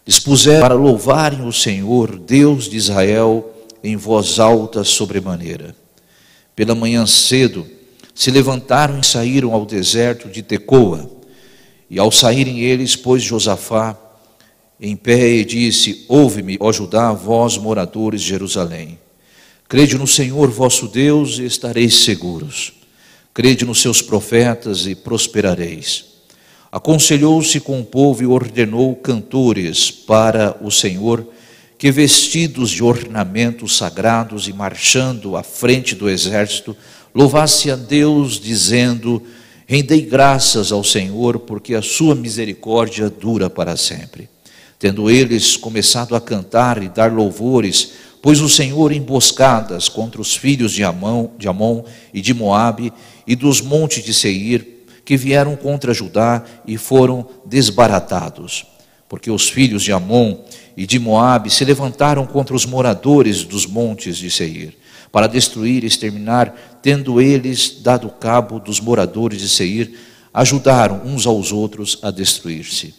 dispuseram para louvarem o Senhor, Deus de Israel, em voz alta sobremaneira. Pela manhã cedo, se levantaram e saíram ao deserto de Tecoa. E ao saírem eles, pôs Josafá em pé e disse: ouve-me, ó Judá, vós moradores de Jerusalém. Crede no Senhor vosso Deus e estareis seguros. Crede nos seus profetas e prosperareis. Aconselhou-se com o povo e ordenou cantores para o Senhor, que vestidos de ornamentos sagrados e marchando à frente do exército, louvasse a Deus, dizendo: rendei graças ao Senhor, porque a sua misericórdia dura para sempre. Tendo eles começado a cantar e dar louvores, pôs o Senhor emboscadas contra os filhos de Amon e de Moabe e dos montes de Seir, que vieram contra Judá e foram desbaratados. Porque os filhos de Amon e de Moabe se levantaram contra os moradores dos montes de Seir, para destruir e exterminar, tendo eles dado cabo dos moradores de Seir, ajudaram uns aos outros a destruir-se.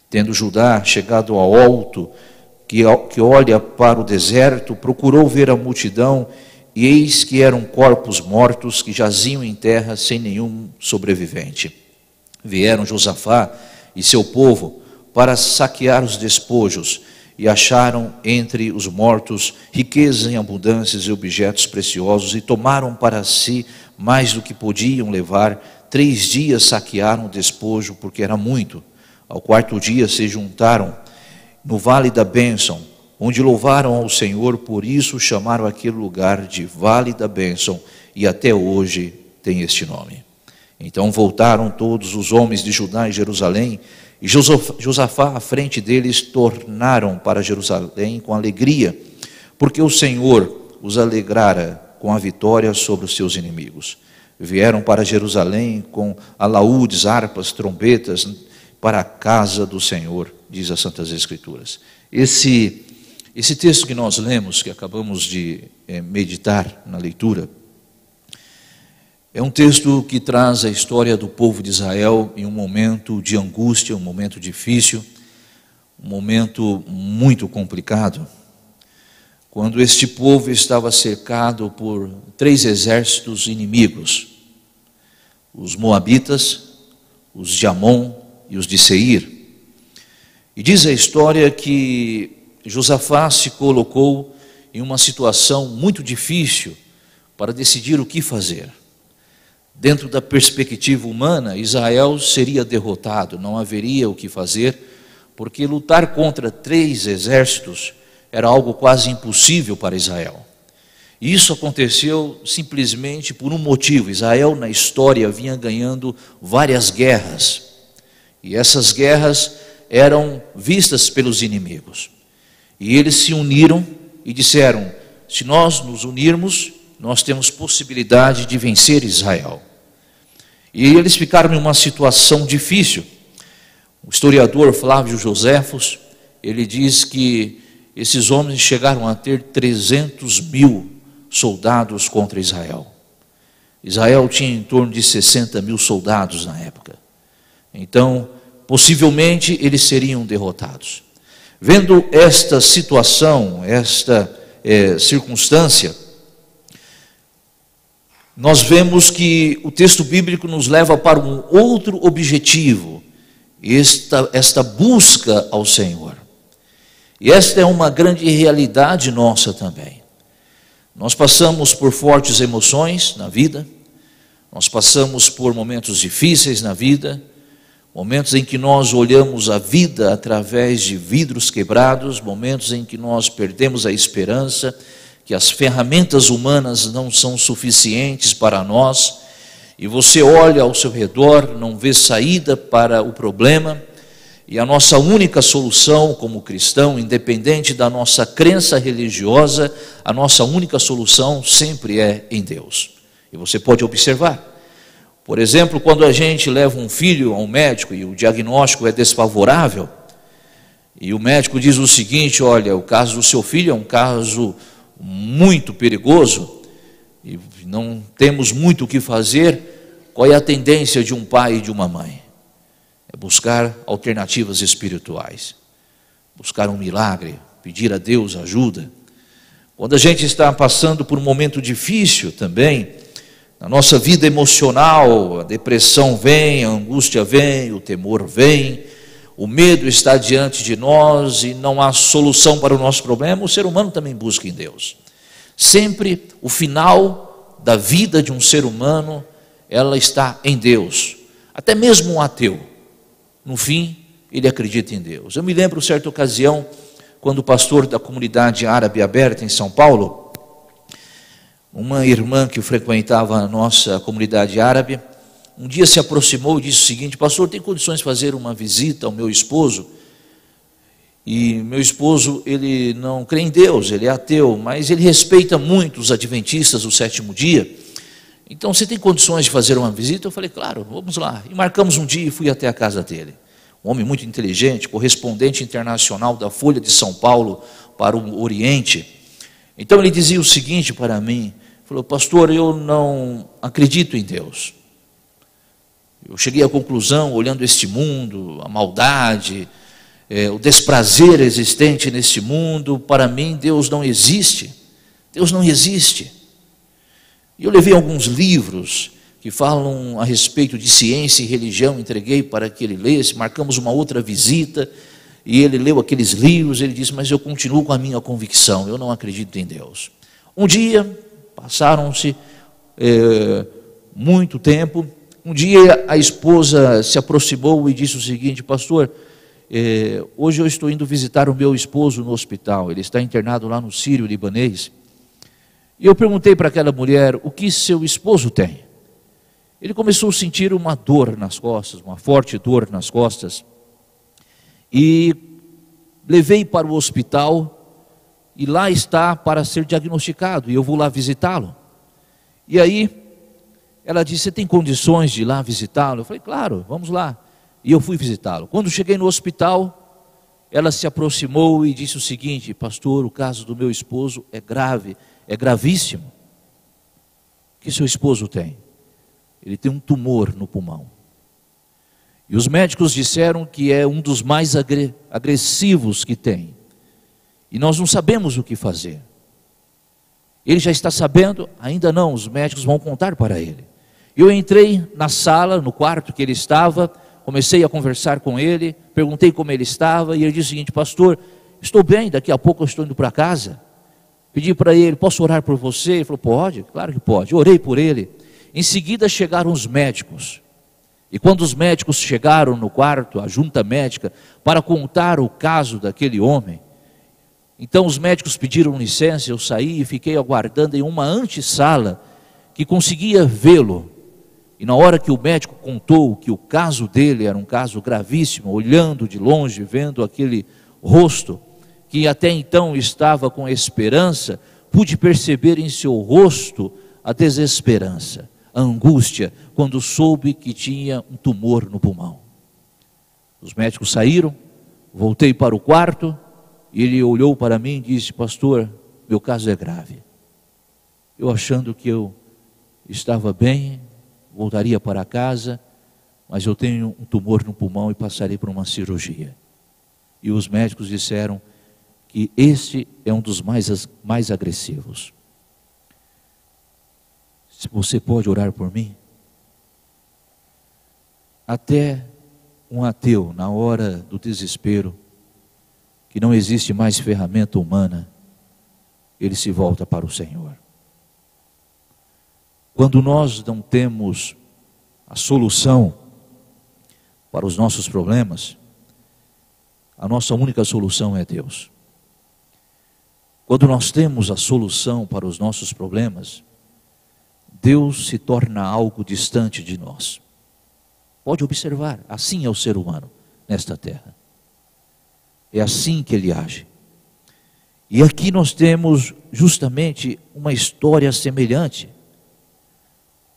Tendo Judá chegado ao alto, que olha para o deserto, procurou ver a multidão, e eis que eram corpos mortos que jaziam em terra sem nenhum sobrevivente. Vieram Josafá e seu povo para saquear os despojos, e acharam entre os mortos riquezas em abundâncias e objetos preciosos, e tomaram para si mais do que podiam levar. 3 dias saquearam o despojo, porque era muito. Ao 4º dia se juntaram no Vale da Bênção, onde louvaram ao Senhor, por isso chamaram aquele lugar de Vale da Bênção, e até hoje tem este nome. Então voltaram todos os homens de Judá e Jerusalém, e Josafá à frente deles, tornaram para Jerusalém com alegria, porque o Senhor os alegrara com a vitória sobre os seus inimigos. Vieram para Jerusalém com alaúdes, harpas, trombetas, para a casa do Senhor, diz as Santas Escrituras. Esse texto que nós lemos, que acabamos de meditar na leitura, é um texto que traz a história do povo de Israel em um momento de angústia, um momento difícil, um momento muito complicado, quando este povo estava cercado por 3 exércitos inimigos: os moabitas, os de Amon e os de Seir. E diz a história que Josafá se colocou em uma situação muito difícil para decidir o que fazer. Dentro da perspectiva humana, Israel seria derrotado, não haveria o que fazer, porque lutar contra 3 exércitos era algo quase impossível para Israel. E isso aconteceu simplesmente por um motivo: Israel na história vinha ganhando várias guerras, e essas guerras eram vistas pelos inimigos. E eles se uniram e disseram: se nós nos unirmos, nós temos possibilidade de vencer Israel. E eles ficaram em uma situação difícil. O historiador Flávio Joséfos, ele diz que esses homens chegaram a ter 300.000 soldados contra Israel. Israel tinha em torno de 60.000 soldados na época. Então, possivelmente, eles seriam derrotados. Vendo esta situação, esta circunstância, nós vemos que o texto bíblico nos leva para um outro objetivo, esta busca ao Senhor. E esta é uma grande realidade nossa também. Nós passamos por fortes emoções na vida, nós passamos por momentos difíceis na vida, momentos em que nós olhamos a vida através de vidros quebrados, momentos em que nós perdemos a esperança, que as ferramentas humanas não são suficientes para nós, e você olha ao seu redor, não vê saída para o problema, e a nossa única solução como cristão, independente da nossa crença religiosa, a nossa única solução sempre é em Deus. E você pode observar, por exemplo, quando a gente leva um filho ao médico e o diagnóstico é desfavorável, e o médico diz o seguinte: olha, o caso do seu filho é um caso muito perigoso, e não temos muito o que fazer. Qual é a tendência de um pai e de uma mãe? É buscar alternativas espirituais. buscar um milagre, pedir a Deus ajuda. Quando a gente está passando por um momento difícil também, na nossa vida emocional, a depressão vem, a angústia vem, o temor vem, o medo está diante de nós e não há solução para o nosso problema, o ser humano também busca em Deus. Sempre o final da vida de um ser humano, ela está em Deus. Até mesmo um ateu, no fim, ele acredita em Deus. Eu me lembro, certa ocasião, quando o pastor da comunidade árabe aberta em São Paulo, uma irmã que frequentava a nossa comunidade árabe, um dia se aproximou e disse o seguinte: pastor, tem condições de fazer uma visita ao meu esposo? E meu esposo, ele não crê em Deus, ele é ateu, mas ele respeita muito os adventistas do sétimo dia. Então, você tem condições de fazer uma visita? Eu falei, claro, vamos lá. E marcamos um dia e fui até a casa dele. Um homem muito inteligente, correspondente internacional da Folha de São Paulo para o Oriente. Então, ele dizia o seguinte para mim, falou, pastor, eu não acredito em Deus. Eu cheguei à conclusão, olhando este mundo, a maldade, o desprazer existente nesse mundo, para mim Deus não existe. Deus não existe. E eu levei alguns livros que falam a respeito de ciência e religião, entreguei para que ele lesse, marcamos uma outra visita, e ele leu aqueles livros, ele disse, mas eu continuo com a minha convicção, eu não acredito em Deus. Um dia, passaram-se muito tempo, um dia a esposa se aproximou e disse o seguinte, pastor, hoje eu estou indo visitar o meu esposo no hospital, ele está internado lá no Sírio-Libanês, e eu perguntei para aquela mulher, o que seu esposo tem? Ele começou a sentir uma dor nas costas, uma forte dor nas costas, e levei para o hospital, e lá está para ser diagnosticado, e eu vou lá visitá-lo. E aí, ela disse, você tem condições de ir lá visitá-lo? Eu falei, claro, vamos lá. E eu fui visitá-lo. Quando cheguei no hospital, ela se aproximou e disse o seguinte, pastor, o caso do meu esposo é grave, é gravíssimo. O que seu esposo tem? Ele tem um tumor no pulmão. E os médicos disseram que é um dos mais agressivos que tem. E nós não sabemos o que fazer. Ele já está sabendo? Ainda não, os médicos vão contar para ele. Eu entrei na sala, no quarto que ele estava, comecei a conversar com ele, perguntei como ele estava, e ele disse o seguinte, pastor, estou bem, daqui a pouco eu estou indo para casa. Pedi para ele, posso orar por você? Ele falou, pode, claro que pode. Eu orei por ele. Em seguida chegaram os médicos. E quando os médicos chegaram no quarto, a junta médica, para contar o caso daquele homem, então os médicos pediram licença, eu saí e fiquei aguardando em uma antessala que conseguia vê-lo. E na hora que o médico contou que o caso dele era um caso gravíssimo, olhando de longe, vendo aquele rosto, que até então estava com esperança, pude perceber em seu rosto a desesperança, a angústia, quando soube que tinha um tumor no pulmão. Os médicos saíram, voltei para o quarto, e ele olhou para mim e disse, pastor, meu caso é grave. Eu achando que eu estava bem, voltaria para casa, mas eu tenho um tumor no pulmão e passarei por uma cirurgia. E os médicos disseram que este é um dos mais agressivos. Se você pode orar por mim? Até um ateu, na hora do desespero, que não existe mais ferramenta humana, ele se volta para o Senhor. Quando nós não temos a solução para os nossos problemas, a nossa única solução é Deus. Quando nós temos a solução para os nossos problemas, Deus se torna algo distante de nós. Pode observar, assim é o ser humano nesta terra. É assim que ele age. E aqui nós temos justamente uma história semelhante.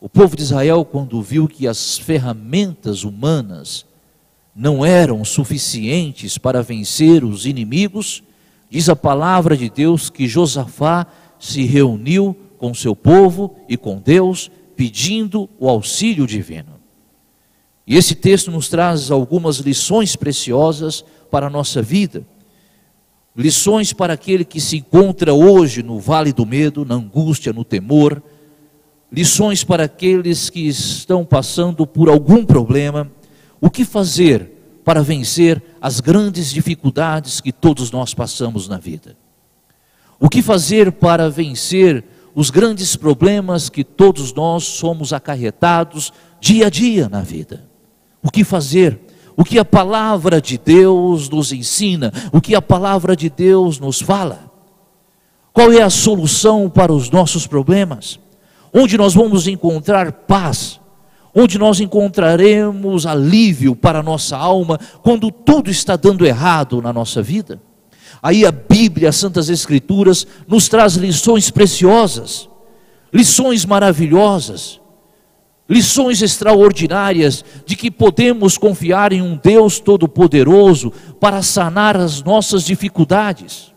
O povo de Israel, quando viu que as ferramentas humanas não eram suficientes para vencer os inimigos, diz a palavra de Deus que Josafá se reuniu com seu povo e com Deus, pedindo o auxílio divino. E esse texto nos traz algumas lições preciosas para a nossa vida. lições para aquele que se encontra hoje no vale do medo, na angústia, no temor, lições para aqueles que estão passando por algum problema. O que fazer para vencer as grandes dificuldades que todos nós passamos na vida? O que fazer para vencer os grandes problemas que todos nós somos acarretados dia a dia na vida? O que fazer? O que a palavra de Deus nos ensina? O que a palavra de Deus nos fala? Qual é a solução para os nossos problemas? Onde nós vamos encontrar paz? Onde nós encontraremos alívio para a nossa alma quando tudo está dando errado na nossa vida? Aí a Bíblia, as Santas Escrituras, nos traz lições preciosas, lições maravilhosas, lições extraordinárias de que podemos confiar em um Deus Todo-Poderoso para sanar as nossas dificuldades.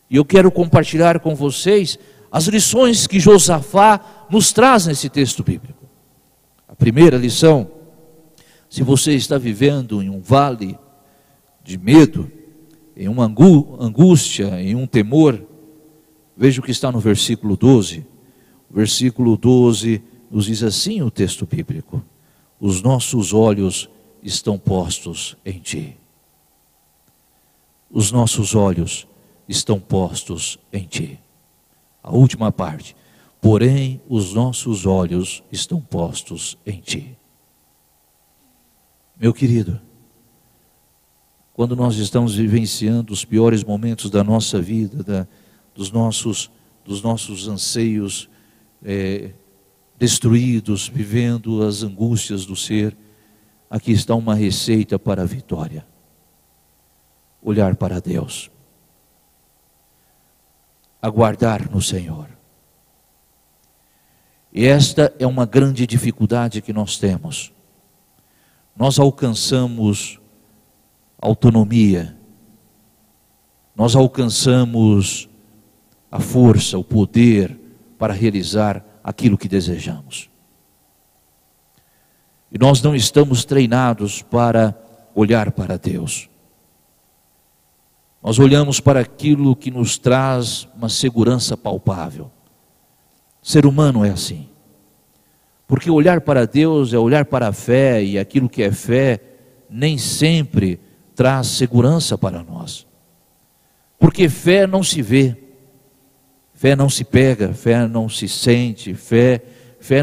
E eu quero compartilhar com vocês as lições que Josafá nos traz nesse texto bíblico. A primeira lição: se você está vivendo em um vale de medo, em uma angústia, em um temor, veja o que está no versículo 12. O versículo 12 nos diz assim o texto bíblico: os nossos olhos estão postos em ti. Os nossos olhos estão postos em ti. A última parte: porém os nossos olhos estão postos em ti. Meu querido, quando nós estamos vivenciando os piores momentos da nossa vida, dos nossos anseios destruídos, vivendo as angústias do ser, aqui está uma receita para a vitória: olhar para Deus, aguardar no Senhor. E esta é uma grande dificuldade que nós temos. Nós alcançamos autonomia, nós alcançamos a força, o poder para realizar aquilo que desejamos. E nós não estamos treinados para olhar para Deus. Nós olhamos para aquilo que nos traz uma segurança palpável. Ser humano é assim. Porque olhar para Deus é olhar para a fé, e aquilo que é fé nem sempre traz segurança para nós. Porque fé não se vê, fé não se pega, fé não se sente, fé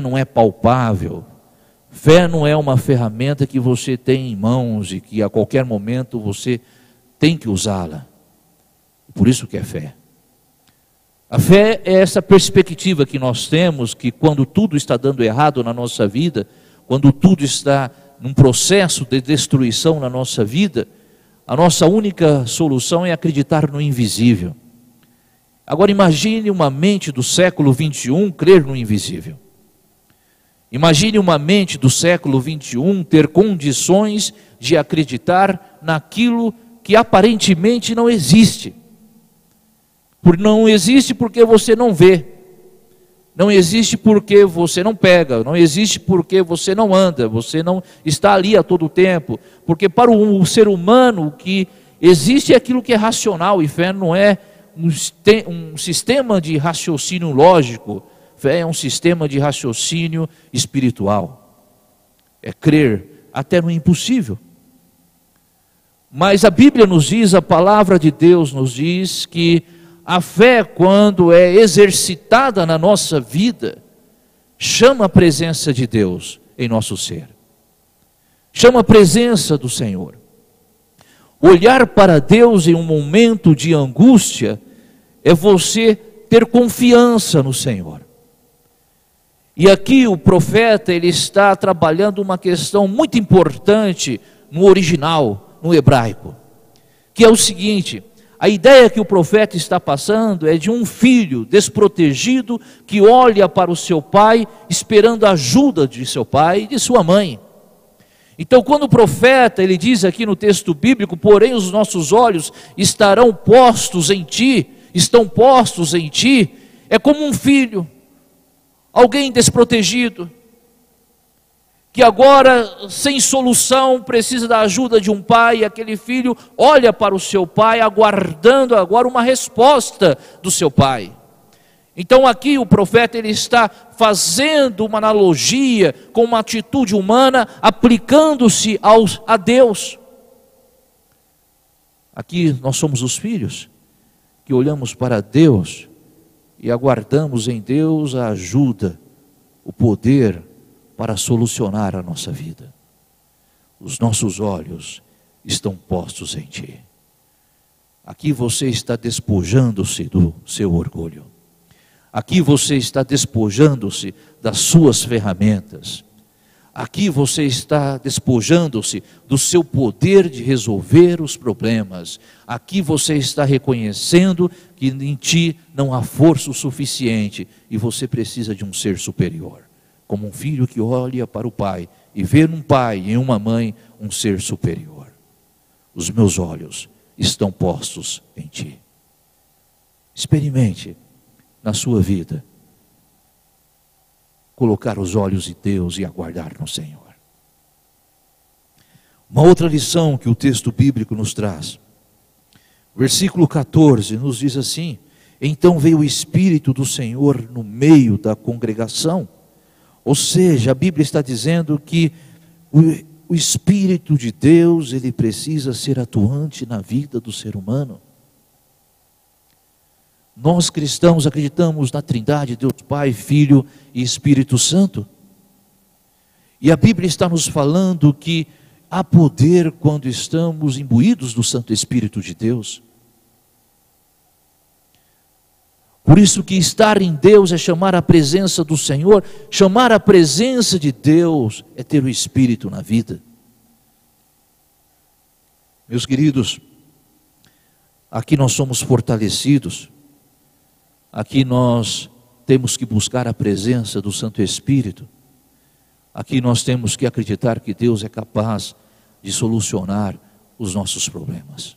não é palpável. Fé não é uma ferramenta que você tem em mãos e que a qualquer momento você tem que usá-la. Por isso que é fé. A fé é essa perspectiva que nós temos, que quando tudo está dando errado na nossa vida, quando tudo está num processo de destruição na nossa vida, a nossa única solução é acreditar no invisível. Agora imagine uma mente do século 21 crer no invisível. Imagine uma mente do século 21 ter condições de acreditar naquilo que aparentemente não existe. Não existe porque você não vê, não existe porque você não pega, não existe porque você não anda, você não está ali a todo tempo. Porque para o ser humano o que existe é aquilo que é racional, e fé não é um sistema de raciocínio lógico. Fé é um sistema de raciocínio espiritual. É crer até no impossível. Mas a Bíblia nos diz, a palavra de Deus nos diz que a fé, quando é exercitada na nossa vida, chama a presença de Deus em nosso ser. Chama a presença do Senhor. Olhar para Deus em um momento de angústia é você ter confiança no Senhor. E aqui o profeta, ele está trabalhando uma questão muito importante no original, no hebraico, que é o seguinte: a ideia que o profeta está passando é de um filho desprotegido que olha para o seu pai, esperando a ajuda de seu pai e de sua mãe. Então, quando o profeta, ele diz aqui no texto bíblico: porém os nossos olhos estarão postos em ti, estão postos em ti, é como um filho, alguém desprotegido, que agora, sem solução, precisa da ajuda de um pai, e aquele filho olha para o seu pai, aguardando agora uma resposta do seu pai. Então aqui o profeta ele está fazendo uma analogia com uma atitude humana, aplicando-se a Deus. Aqui nós somos os filhos, que olhamos para Deus e aguardamos em Deus a ajuda, o poder para solucionar a nossa vida. Os nossos olhos estão postos em Ti. Aqui você está despojando-se do seu orgulho. Aqui você está despojando-se das suas ferramentas. Aqui você está despojando-se do seu poder de resolver os problemas. Aqui você está reconhecendo que em ti não há força o suficiente e você precisa de um ser superior. Como um filho que olha para o pai e vê num pai e em uma mãe um ser superior. Os meus olhos estão postos em ti. Experimente na sua vida colocar os olhos em Deus e aguardar no Senhor. Uma outra lição que o texto bíblico nos traz, versículo 14 nos diz assim: então veio o Espírito do Senhor no meio da congregação. Ou seja, a Bíblia está dizendo que o Espírito de Deus, ele precisa ser atuante na vida do ser humano. Nós cristãos acreditamos na Trindade, Deus Pai, Filho e Espírito Santo. E a Bíblia está nos falando que há poder quando estamos imbuídos do Santo Espírito de Deus. Por isso que estar em Deus é chamar a presença do Senhor, chamar a presença de Deus é ter o Espírito na vida. Meus queridos, aqui nós somos fortalecidos. Aqui nós temos que buscar a presença do Santo Espírito. Aqui nós temos que acreditar que Deus é capaz de solucionar os nossos problemas.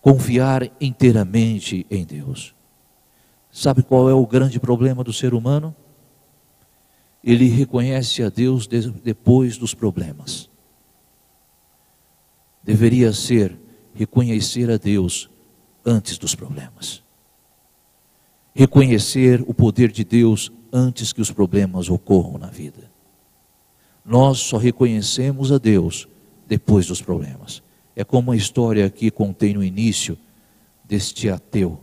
Confiar inteiramente em Deus. Sabe qual é o grande problema do ser humano? Ele reconhece a Deus depois dos problemas. Deveria ser reconhecer a Deus antes dos problemas. Reconhecer o poder de Deus antes que os problemas ocorram na vida. Nós só reconhecemos a Deus depois dos problemas. É como a história que contém no início deste ateu,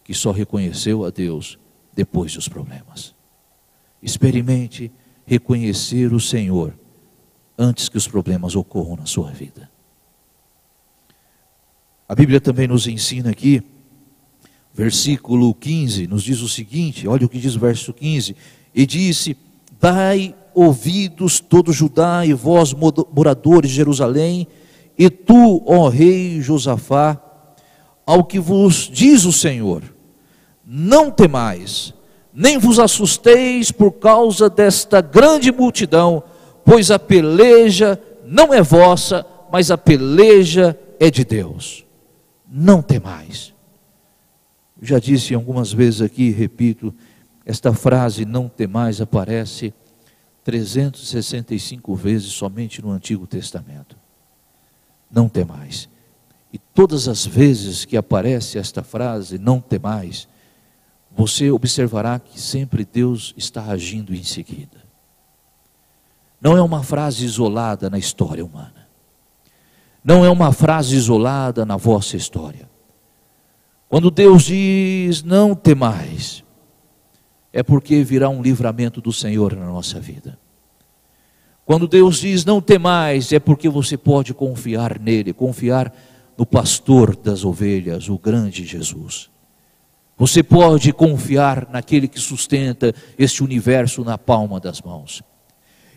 que só reconheceu a Deus depois dos problemas. Experimente reconhecer o Senhor antes que os problemas ocorram na sua vida. A Bíblia também nos ensina aqui, versículo 15, nos diz o seguinte, olha o que diz o verso 15, e disse: dai ouvidos todo Judá e vós moradores de Jerusalém, e tu, ó rei Josafá, ao que vos diz o Senhor, não temais, nem vos assusteis por causa desta grande multidão, pois a peleja não é vossa, mas a peleja é de Deus. Não temais. Já disse algumas vezes aqui, repito, esta frase não temais aparece 365 vezes somente no Antigo Testamento. Não temais. E todas as vezes que aparece esta frase, não temais, você observará que sempre Deus está agindo em seguida. Não é uma frase isolada na história humana. Não é uma frase isolada na vossa história. Quando Deus diz, não temais, é porque virá um livramento do Senhor na nossa vida. Quando Deus diz, não temais, é porque você pode confiar nele, confiar no pastor das ovelhas, o grande Jesus. Você pode confiar naquele que sustenta este universo na palma das mãos.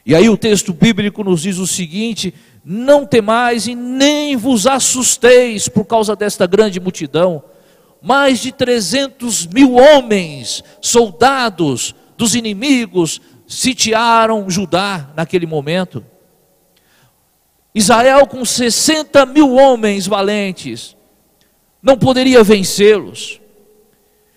E aí o texto bíblico nos diz o seguinte: não temais e nem vos assusteis por causa desta grande multidão. Mais de 300 mil homens, soldados dos inimigos, sitiaram Judá naquele momento. Israel com 60 mil homens valentes, não poderia vencê-los.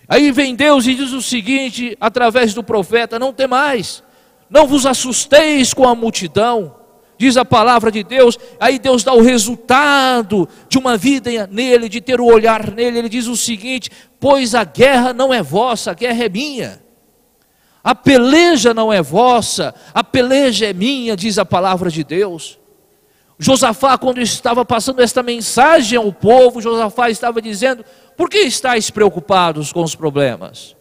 Aí vem Deus e diz o seguinte, através do profeta: não temais, não vos assusteis com a multidão, diz a palavra de Deus. Aí Deus dá o resultado de uma vida nele, de ter o olhar nele. Ele diz o seguinte: pois a guerra não é vossa, a guerra é minha. A peleja não é vossa, a peleja é minha, diz a palavra de Deus. Josafá, quando estava passando esta mensagem ao povo, Josafá estava dizendo: por que estáis preocupados com os problemas?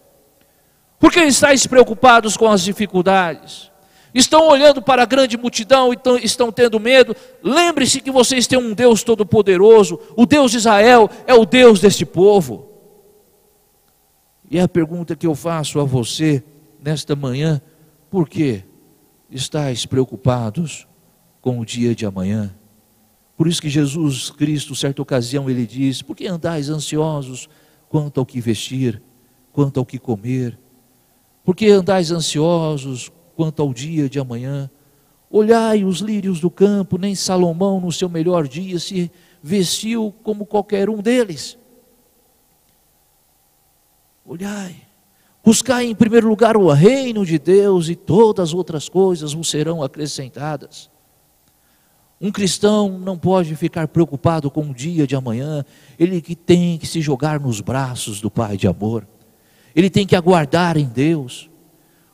Por que estáis preocupados com as dificuldades? Estão olhando para a grande multidão e estão tendo medo? Lembre-se que vocês têm um Deus todo-poderoso. O Deus de Israel é o Deus deste povo. E a pergunta que eu faço a você nesta manhã: por que estáis preocupados com o dia de amanhã? Por isso que Jesus Cristo, certa ocasião, ele diz: por que andais ansiosos quanto ao que vestir, quanto ao que comer? Por que andais ansiosos quanto ao dia de amanhã? Olhai os lírios do campo, nem Salomão no seu melhor dia se vestiu como qualquer um deles. Olhai, buscai em primeiro lugar o reino de Deus, e todas as outras coisas vos serão acrescentadas. Um cristão não pode ficar preocupado com o dia de amanhã. Ele que tem que se jogar nos braços do Pai de amor. Ele tem que aguardar em Deus,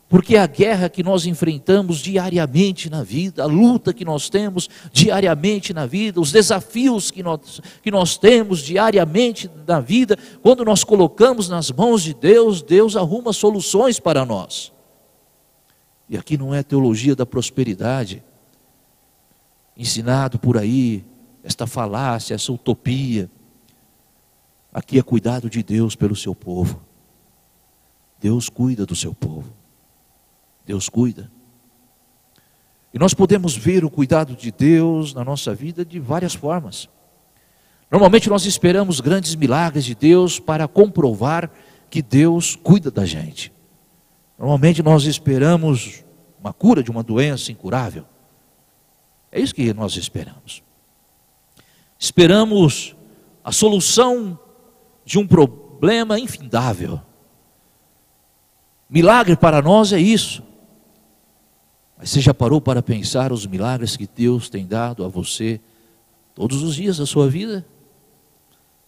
porque a guerra que nós enfrentamos diariamente na vida, a luta que nós temos diariamente na vida, os desafios que nós temos diariamente na vida, quando nós colocamos nas mãos de Deus, Deus arruma soluções para nós. E aqui não é teologia da prosperidade, ensinado por aí, esta falácia, essa utopia. Aqui é cuidado de Deus pelo seu povo. Deus cuida do seu povo. Deus cuida. E nós podemos ver o cuidado de Deus na nossa vida de várias formas. Normalmente nós esperamos grandes milagres de Deus para comprovar que Deus cuida da gente. Normalmente nós esperamos uma cura de uma doença incurável. É isso que nós esperamos. Esperamos a solução de um problema infindável. Milagre para nós é isso. Mas você já parou para pensar os milagres que Deus tem dado a você todos os dias da sua vida?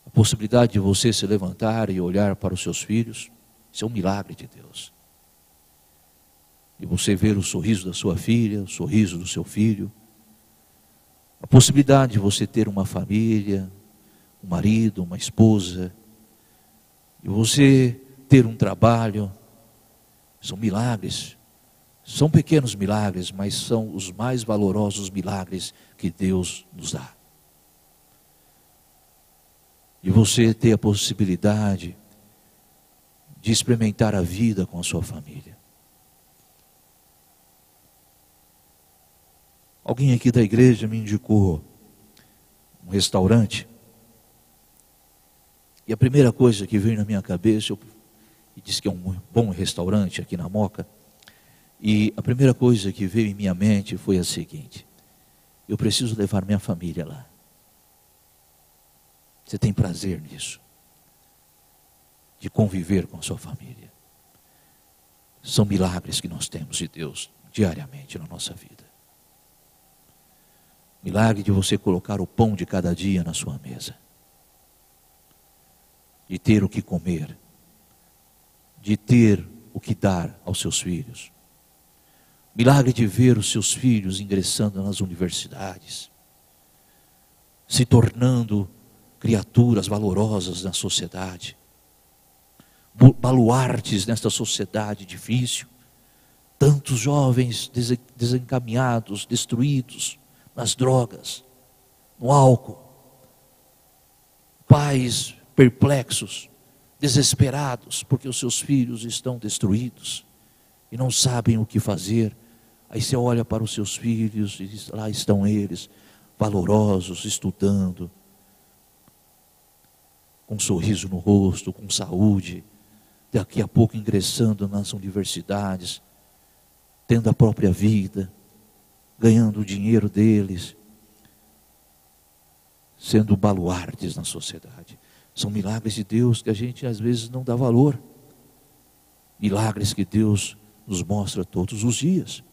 A possibilidade de você se levantar e olhar para os seus filhos, isso é um milagre de Deus. E você ver o sorriso da sua filha, o sorriso do seu filho. A possibilidade de você ter uma família, um marido, uma esposa, e você ter um trabalho. São milagres, são pequenos milagres, mas são os mais valorosos milagres que Deus nos dá. E você ter a possibilidade de experimentar a vida com a sua família. Alguém aqui da igreja me indicou um restaurante, e a primeira coisa que veio na minha cabeça, e disse que é um bom restaurante aqui na Moca, e a primeira coisa que veio em minha mente foi a seguinte: eu preciso levar minha família lá. Você tem prazer nisso? De conviver com a sua família? São milagres que nós temos de Deus diariamente na nossa vida. Milagre de você colocar o pão de cada dia na sua mesa, de ter o que comer, de ter o que dar aos seus filhos. Milagre de ver os seus filhos ingressando nas universidades, se tornando criaturas valorosas na sociedade, baluartes nesta sociedade difícil. Tantos jovens desencaminhados, destruídos nas drogas, no álcool. Pais perplexos, desesperados, porque os seus filhos estão destruídos e não sabem o que fazer. Aí você olha para os seus filhos e diz: lá estão eles, valorosos, estudando, com um sorriso no rosto, com saúde, daqui a pouco ingressando nas universidades, tendo a própria vida, ganhando o dinheiro deles, sendo baluartes na sociedade. São milagres de Deus que a gente às vezes não dá valor. Milagres que Deus nos mostra todos os dias.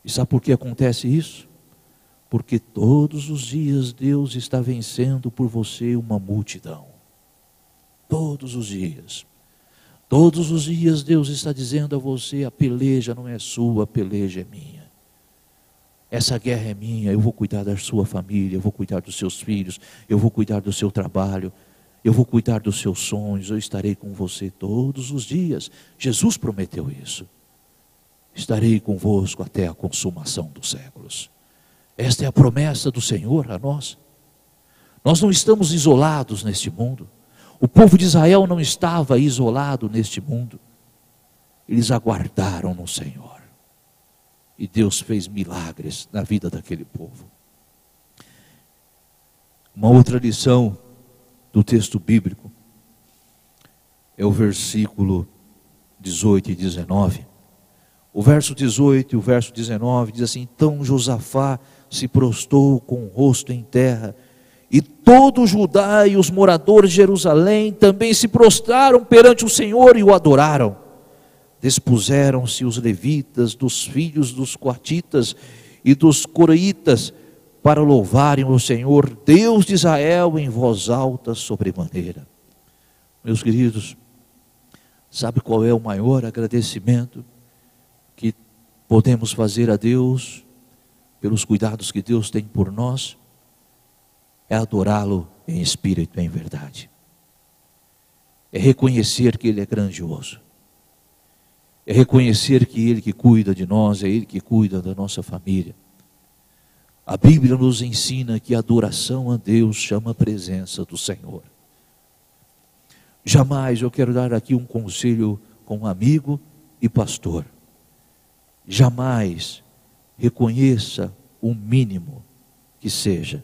E sabe por que acontece isso? Porque todos os dias Deus está vencendo por você uma multidão. Todos os dias. Todos os dias Deus está dizendo a você: a peleja não é sua, a peleja é minha. Essa guerra é minha, eu vou cuidar da sua família, eu vou cuidar dos seus filhos, eu vou cuidar do seu trabalho, eu vou cuidar dos seus sonhos, eu estarei com você todos os dias. Jesus prometeu isso. Estarei convosco até a consumação dos séculos. Esta é a promessa do Senhor a nós. Nós não estamos isolados neste mundo. O povo de Israel não estava isolado neste mundo. Eles aguardaram no Senhor. E Deus fez milagres na vida daquele povo. Uma outra lição do texto bíblico é o versículo 18 e 19. O verso 18 e o verso 19 diz assim: então Josafá se prostrou com o rosto em terra, e todo Judá e os moradores de Jerusalém também se prostraram perante o Senhor e o adoraram. Despuseram-se os levitas dos filhos dos coatitas e dos coraitas para louvarem o Senhor, Deus de Israel, em voz alta sobremaneira. Meus queridos, sabe qual é o maior agradecimento que podemos fazer a Deus pelos cuidados que Deus tem por nós? É adorá-lo em espírito e em verdade. É reconhecer que Ele é grandioso. É reconhecer que Ele que cuida de nós, é Ele que cuida da nossa família. A Bíblia nos ensina que a adoração a Deus chama a presença do Senhor. Jamais, eu quero dar aqui um conselho como amigo e pastor. Jamais reconheça o mínimo que seja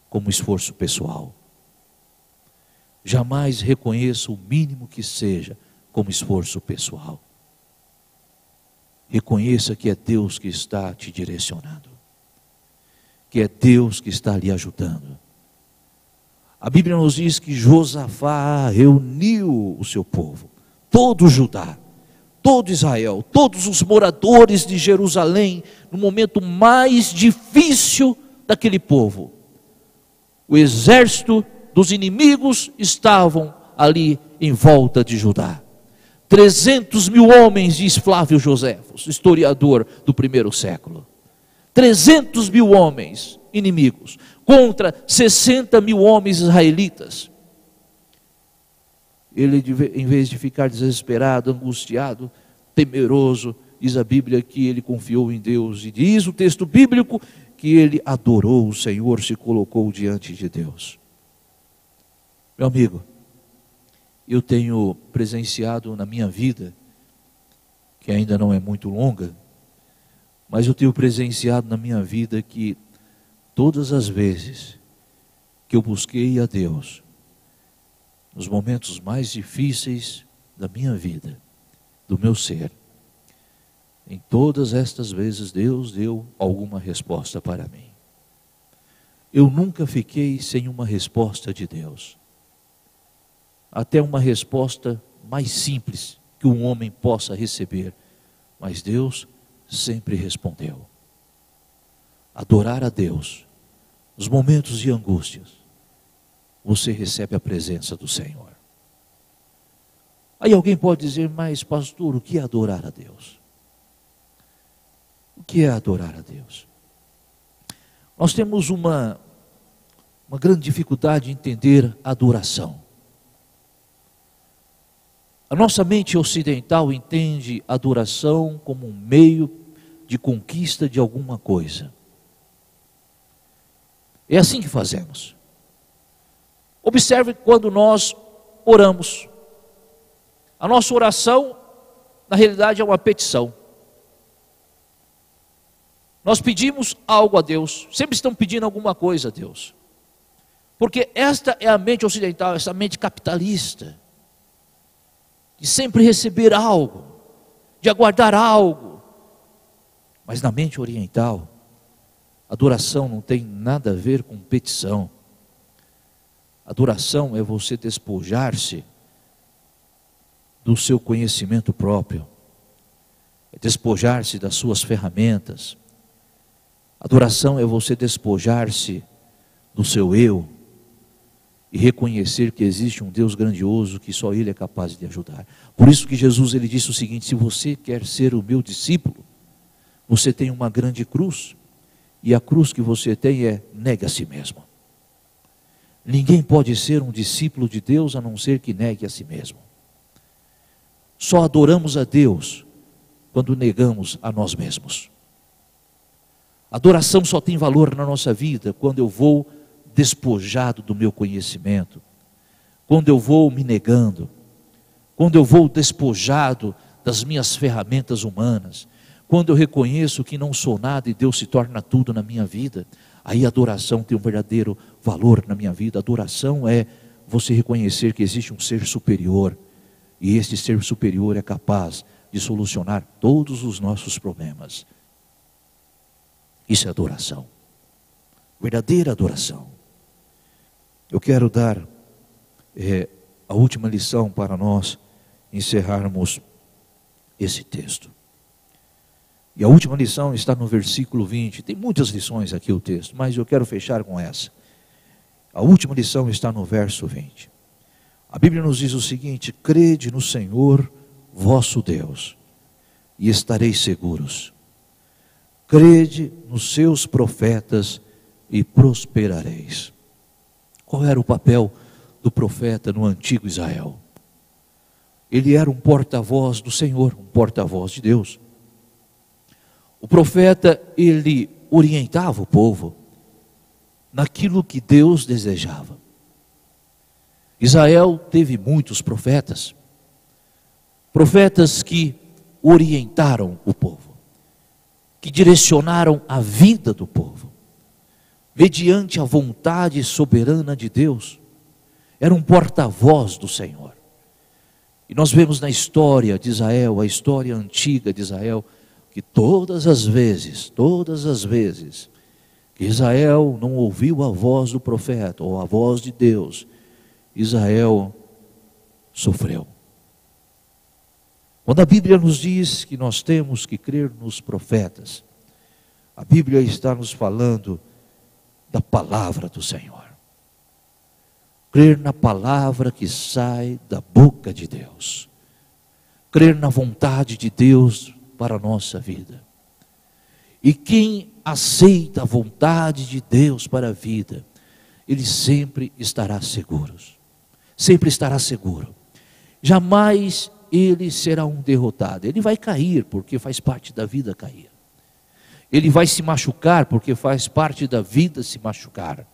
como esforço pessoal. Jamais reconheça o mínimo que seja como esforço pessoal. Reconheça que é Deus que está te direcionando, que é Deus que está lhe ajudando. A Bíblia nos diz que Josafá reuniu o seu povo, todo Judá, todo Israel, todos os moradores de Jerusalém, no momento mais difícil daquele povo. O exército dos inimigos estavam ali em volta de Judá. 300.000 homens, diz Flávio Joséfos, historiador do primeiro século. 300.000 homens inimigos, contra 60.000 homens israelitas. Ele, em vez de ficar desesperado, angustiado, temeroso, diz a Bíblia que ele confiou em Deus. E diz o texto bíblico que ele adorou o Senhor, se colocou diante de Deus. Meu amigo, eu tenho presenciado na minha vida, que ainda não é muito longa, mas eu tenho presenciado na minha vida que todas as vezes que eu busquei a Deus, nos momentos mais difíceis da minha vida, do meu ser, em todas estas vezes Deus deu alguma resposta para mim. Eu nunca fiquei sem uma resposta de Deus. Até uma resposta mais simples que um homem possa receber, mas Deus sempre respondeu. Adorar a Deus, nos momentos de angústias, você recebe a presença do Senhor. Aí alguém pode dizer: mas pastor, o que é adorar a Deus? O que é adorar a Deus? Nós temos uma grande dificuldade em entender a adoração. A nossa mente ocidental entende a adoração como um meio de conquista de alguma coisa. É assim que fazemos. Observe quando nós oramos. A nossa oração, na realidade, é uma petição. Nós pedimos algo a Deus, sempre estamos pedindo alguma coisa a Deus. Porque esta é a mente ocidental, essa mente capitalista, de sempre receber algo, de aguardar algo. Mas na mente oriental, adoração não tem nada a ver com petição. Adoração é você despojar-se do seu conhecimento próprio, é é despojar-se das suas ferramentas. Adoração é você despojar-se do seu eu e reconhecer que existe um Deus grandioso que só Ele é capaz de ajudar. Por isso que Jesus ele disse o seguinte: se você quer ser o meu discípulo, você tem uma grande cruz, e a cruz que você tem é negue a si mesmo. Ninguém pode ser um discípulo de Deus a não ser que negue a si mesmo. Só adoramos a Deus quando negamos a nós mesmos. Adoração só tem valor na nossa vida quando eu vou despojado do meu conhecimento, quando eu vou me negando, quando eu vou despojado das minhas ferramentas humanas, quando eu reconheço que não sou nada e Deus se torna tudo na minha vida. Aí a adoração tem um verdadeiro valor na minha vida. Adoração é você reconhecer que existe um ser superior, e este ser superior é capaz de solucionar todos os nossos problemas. Isso é adoração, verdadeira adoração. Eu quero dar a última lição para nós encerrarmos esse texto. E a última lição está no versículo 20. Tem muitas lições aqui o texto, mas eu quero fechar com essa. A última lição está no verso 20. A Bíblia nos diz o seguinte: crede no Senhor vosso Deus, e estareis seguros. Crede nos seus profetas e prosperareis. Qual era o papel do profeta no antigo Israel? Ele era um porta-voz do Senhor, um porta-voz de Deus. O profeta, ele orientava o povo naquilo que Deus desejava. Israel teve muitos profetas, profetas que orientaram o povo, que direcionaram a vida do povo, mediante a vontade soberana de Deus. Era um porta-voz do Senhor. E nós vemos na história de Israel, a história antiga de Israel, que todas as vezes que Israel não ouviu a voz do profeta, ou a voz de Deus, Israel sofreu. Quando a Bíblia nos diz que nós temos que crer nos profetas, a Bíblia está nos falando da palavra do Senhor. Crer na palavra que sai da boca de Deus. Crer na vontade de Deus para a nossa vida. E quem aceita a vontade de Deus para a vida, ele sempre estará seguro. Sempre estará seguro. Jamais ele será um derrotado. Ele vai cair, porque faz parte da vida cair. Ele vai se machucar, porque faz parte da vida se machucar.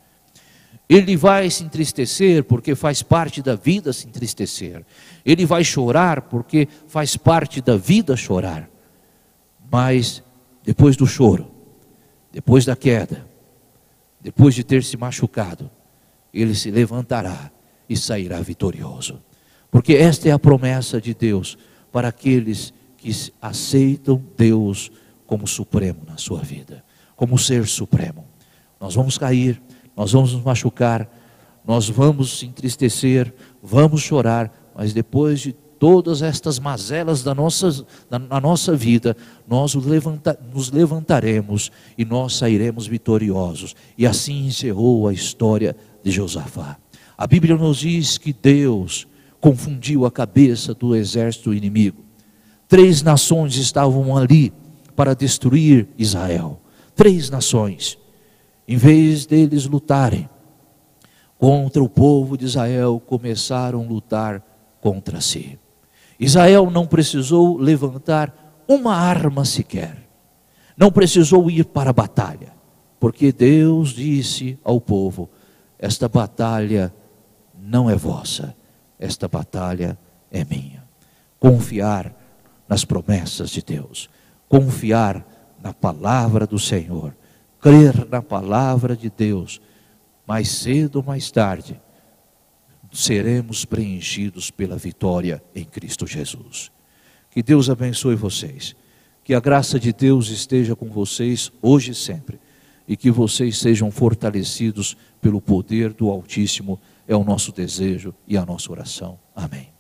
Ele vai se entristecer, porque faz parte da vida se entristecer. Ele vai chorar, porque faz parte da vida chorar. Mas depois do choro, depois da queda, depois de ter se machucado, ele se levantará e sairá vitorioso. Porque esta é a promessa de Deus para aqueles que aceitam Deus como supremo na sua vida, como ser supremo. Nós vamos cair, nós vamos nos machucar, nós vamos se entristecer, vamos chorar, mas depois de todas estas mazelas na nossa vida, nós nos levantaremos e nós sairemos vitoriosos. E assim encerrou a história de Josafá. A Bíblia nos diz que Deus confundiu a cabeça do exército inimigo. 3 nações estavam ali para destruir Israel. 3 nações. Em vez deles lutarem contra o povo de Israel, começaram a lutar contra si. Israel não precisou levantar uma arma sequer. Não precisou ir para a batalha. Porque Deus disse ao povo: esta batalha não é vossa, esta batalha é minha. Confiar nas promessas de Deus, confiar na palavra do Senhor, crer na palavra de Deus, mais cedo ou mais tarde, seremos preenchidos pela vitória em Cristo Jesus. Que Deus abençoe vocês, que a graça de Deus esteja com vocês hoje e sempre, e que vocês sejam fortalecidos pelo poder do Altíssimo. É o nosso desejo e a nossa oração. Amém.